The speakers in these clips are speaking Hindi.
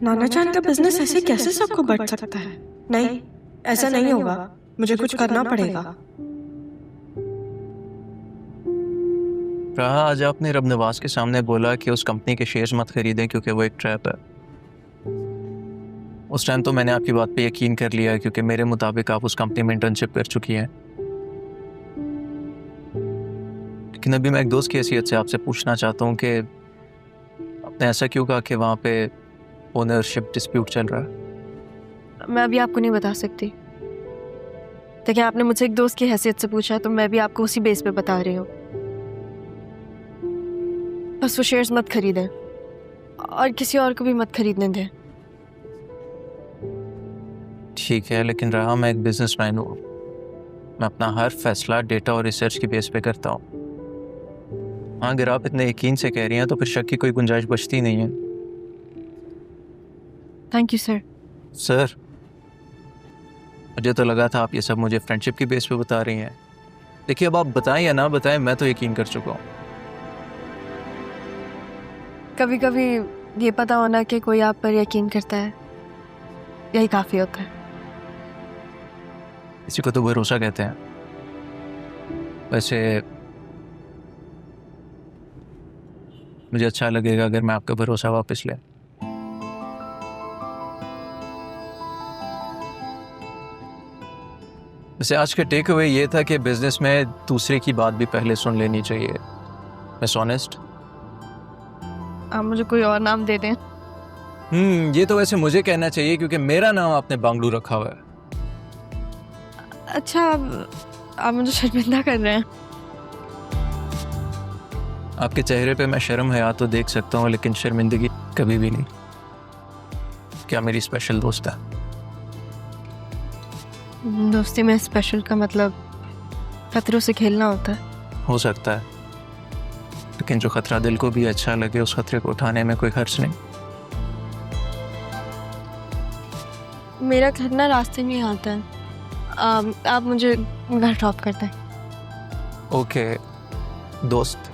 नाना चांद का बिजनेस ऐसे कैसे सबको बढ़ सकता है? नहीं, ऐसा नहीं होगा। मुझे कुछ करना पड़ेगा। राहा, आज आपने रब नवाज के सामने बोला कि उस कंपनी के शेयर्स मत खरीदें क्योंकि वो एक ट्रैप है। उस टाइम तो मैंने आपकी बात पे यकीन कर लिया क्योंकि मेरे मुताबिक आप उस कंपनी में इंटर्नशिप कर चुकी हैं। लेकिन अभी मैं एक दोस्त की हैसियत से आपसे पूछना चाहता हूँ कि आपने ऐसा क्यों कहा कि वहाँ पे ओनरशिप डिस्प्यूट चल रहा है? मैं अभी आपको नहीं बता सकती। देखिए, आपने मुझसे एक दोस्त की हैसियत से पूछा तो मैं भी आपको उसी बेस पे बता रही हूँ। बस वो शेयर्स मत खरीदें और किसी और को भी मत खरीदने दें। ठीक है, लेकिन राहा, मैं एक बिजनेसमैन हूँ। मैं अपना हर फैसला डेटा और रिसर्च की बेस पे करता हूँ। हाँ, अगर आप इतने यकीन से कह रही हैं तो फिर शक की कोई गुंजाइश बचती नहीं है। Thank you sir. सर, मुझे तो लगा था आप ये सब मुझे फ्रेंडशिप की बेस पे बता रही हैं। देखिए, अब आप बताएं या ना बताएं, मैं तो यकीन कर चुका हूँ। कभी कभी ये पता होना कि कोई आप पर यकीन करता है, यही काफी होता है। इसी को तो भरोसा कहते हैं। वैसे मुझे अच्छा लगेगा अगर मैं आपका भरोसा वापस ले। वैसे आज का टेक अवे ये था कि बिजनेस में दूसरे की बात भी पहले सुन लेनी चाहिए। Miss honest. आप मुझे कोई और नाम दे दें। ये तो वैसे मुझे कहना चाहिए क्योंकि मेरा नाम आपने बांगलू रखा हुआ है। अच्छा, आप मुझे शर्मिंदा कर रहे हैं। आपके चेहरे पे मैं शर्म हया तो देख सकता हूँ, लेकिन शर्मिंदगी कभी भी नहीं। क्या मेरी स्पेशल दोस्त है? दोस्ती में स्पेशल का मतलब खतरों से खेलना होता है। हो सकता है, लेकिन जो खतरा दिल को भी अच्छा लगे उस खतरे को उठाने में कोई हर्ज नहीं। मेरा घर ना रास्ते में ही आता है। आप मुझे घर ड्रॉप कर दें। ओके दोस्त।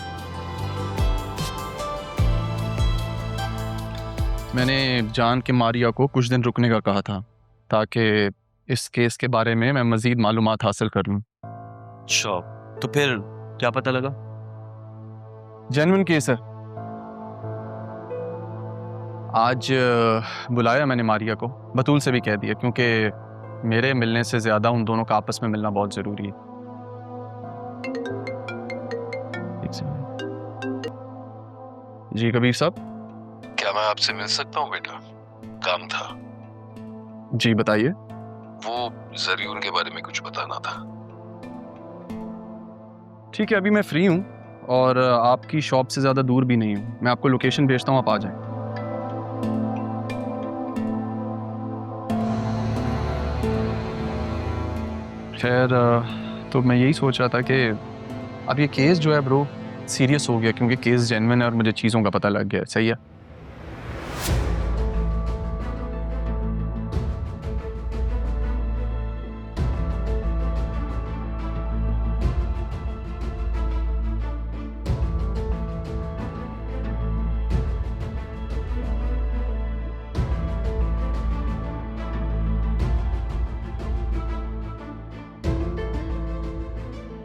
मैंने जान के मारिया को कुछ दिन रुकने का कहा था ताकि इस केस के बारे में मैं मज़ीद मालूमात हासिल कर लूँ। अच्छा, तो फिर क्या पता लगा? जेन्युइन केस है। आज बुलाया मैंने मारिया को, बतूल से भी कह दिया, क्योंकि मेरे मिलने से ज़्यादा उन दोनों का आपस में मिलना बहुत ज़रूरी है। जी कबीर साहब। क्या मैं आपसे मिल सकता हूँ बेटा? काम था। जी बताइए। वो जरीउन के बारे में कुछ बताना था। ठीक है, अभी मैं फ्री हूँ और आपकी शॉप से ज़्यादा दूर भी नहीं हूँ। मैं आपको लोकेशन भेजता हूँ, आप आ जाएं। खैर, तो मैं यही सोच रहा था कि अब ये केस जो है ब्रो सीरियस हो गया, क्योंकि केस जेन्युइन है और मुझे चीज़ों का पता लग गया। सही है।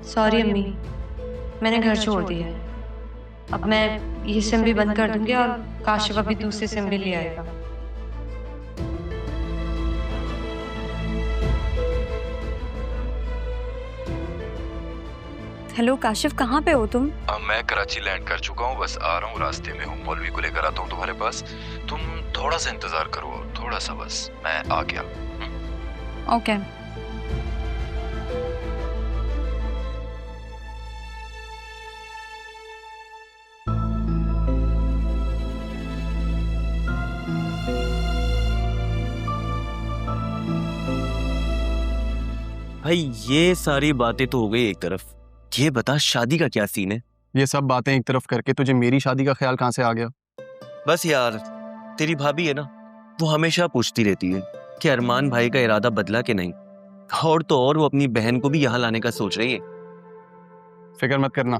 सॉरी अम्मी, मैंने घर छोड़ दिया है। अब मैं ये सिम भी बंद कर दूंगी और काशिफ अभी दूसरी सिम भी ले आएगा। हेलो काशिफ, कहाँ पे हो तुम? मैं कराची लैंड कर चुका हूँ, बस आ रहा हूँ, रास्ते में हूँ। मौलवी को लेकर आता हूँ तुम्हारे पास। तुम थोड़ा सा इंतजार करो, थोड़ा सा, बस मैं आ गया। ओके। भाई ये सारी बातें तो हो गई एक तरफ, ये बता शादी का क्या सीन है? ये सब बातें एक तरफ करके तुझे मेरी शादी का ख्याल कहाँ से आ गया? बस यार, तेरी भाभी है ना, वो हमेशा पूछती रहती है कि अरमान भाई का इरादा बदला कि नहीं, और तो और वो अपनी बहन को भी यहाँ लाने का सोच रही है। फिक्र मत करना,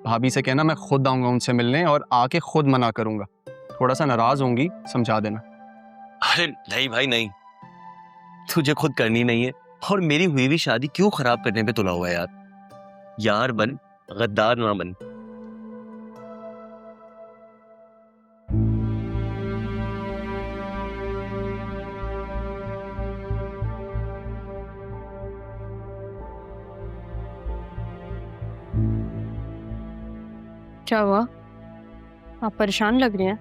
भाभी से कहना मैं खुद आऊंगा उनसे मिलने और आके खुद मना करूंगा। थोड़ा सा नाराज होंगी, समझा देना। अरे नहीं भाई नहीं, तुझे खुद करनी नहीं है और मेरी हुई हुई शादी क्यों खराब करने पे तुला हुआ है यार। यार बन, गद्दार ना बन। क्या हुआ? आप परेशान लग रही हैं।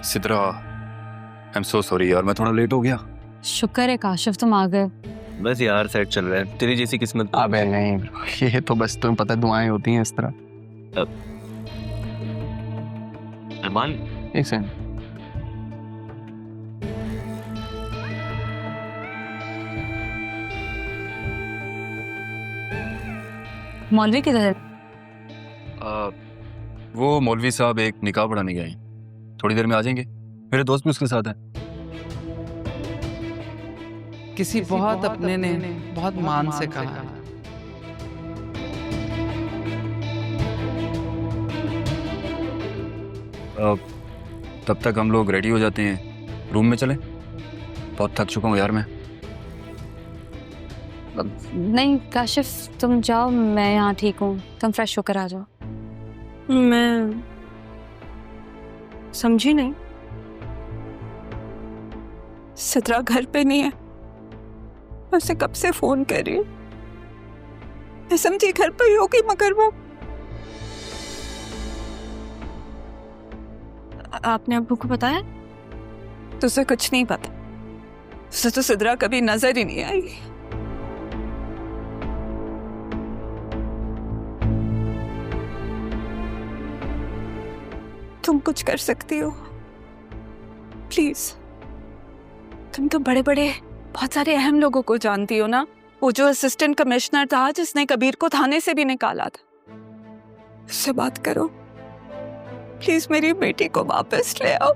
Sidra, I am so sorry यार, मैं थोड़ा लेट हो गया। शुक्र है काशिफ तुम आ गए। बस यार सेट चल रहा है, तेरी जैसी किस्मत। अबे नहीं bro, ये तो बस तुम्हें पता है दुआएं होती हैं इस तरह। अरमान, एक सेकंड। मौलवी किधर है? वो मौलवी साहब एक निकाह पढ़ाने गए हैं, थोड़ी देर में आ जाएंगे। मेरे दोस्त भी उसके साथ है। किसी बहुत अपने ने बहुत मान से कहा, तब तक हम लोग रेडी हो जाते हैं, रूम में चले। बहुत थक चुका हूँ यार मैं। नहीं काशिफ तुम जाओ, मैं यहाँ ठीक हूँ, तुम फ्रेश होकर आ जाओ। मैं समझी नहीं। सिद्रा घर पे नहीं है, मैं उसे कब से फोन कर रही हूँ। मैं समझी घर पे ही होगी, मगर वो आपने अब्बू को बताया? तुझे कुछ नहीं पता, उसे तो सिद्रा कभी नजर ही नहीं आई। तुम कुछ कर सकती हो प्लीज। तुम तो बड़े बड़े बहुत सारे अहम लोगों को जानती हो ना। वो जो असिस्टेंट कमिश्नर था जिसने कबीर को थाने से भी निकाला था, उससे बात करो प्लीज। मेरी बेटी को वापस ले आओ।